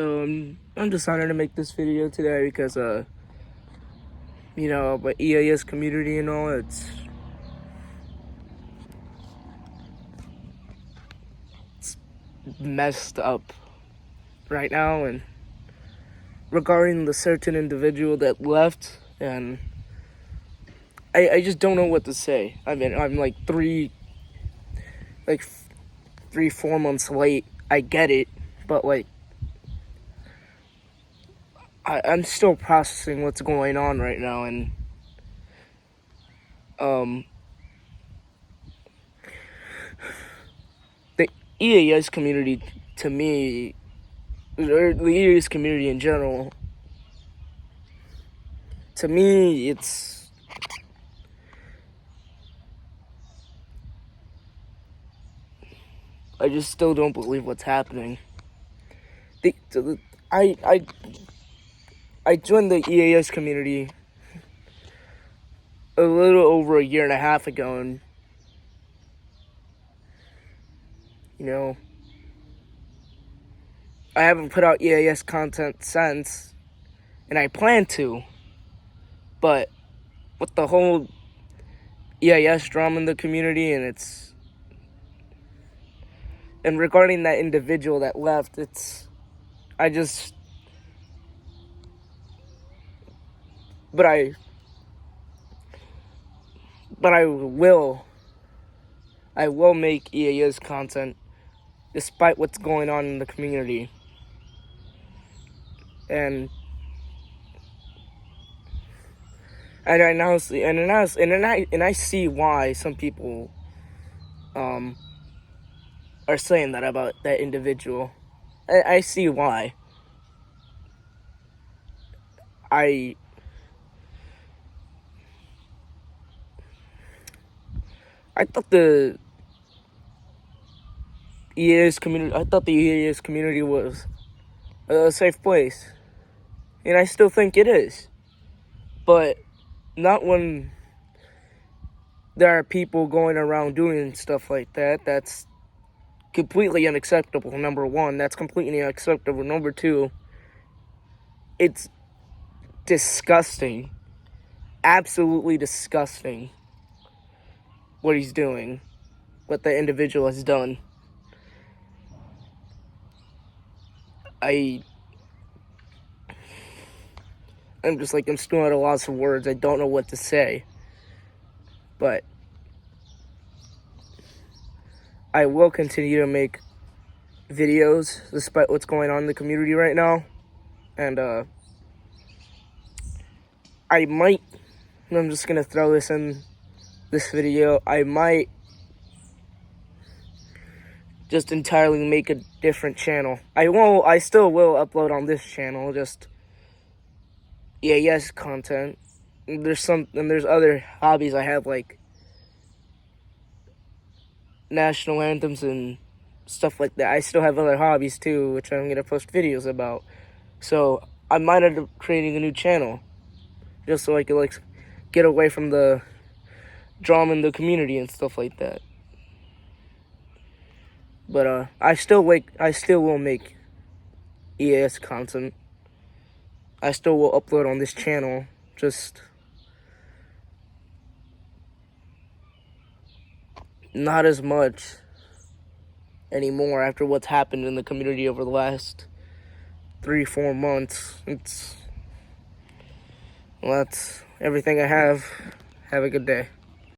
I'm deciding to make this video today because, but EAS community and all, it's messed up right now, and regarding the certain individual that left, and I just don't know what to say. I mean, I'm like 4 months late. I get it, but I'm still processing what's going on right now, and the EAS community, to me, or the EAS community in general, to me, I just still don't believe what's happening. I joined the EAS community a little over a year and a half ago, and I haven't put out EAS content since, and I plan to, but with the whole EAS drama in the community, and regarding that individual that left, I will make EAS content despite what's going on in the community. And I see why some people are saying that about that individual. I see why. I thought the EAS community was a safe place, and I still think it is, but not when there are people going around doing stuff like that. That's completely unacceptable. Number one, that's completely unacceptable. Number two, it's disgusting, absolutely disgusting what he's doing, what the individual has done. I'm still at a loss of words. I don't know what to say, but I will continue to make videos despite what's going on in the community right now. And I'm just gonna throw this in this video, I might just entirely make a different channel. I still will upload on this channel, just EAS content. There's other hobbies I have, like national anthems and stuff like that. I still have other hobbies too, which I'm gonna post videos about. So I might end up creating a new channel, just so I could get away from the drama in the community and stuff like that. But I still will make EAS content. I still will upload on this channel, just not as much anymore after what's happened in the community over the last 3-4 months. That's everything I have. Have a good day.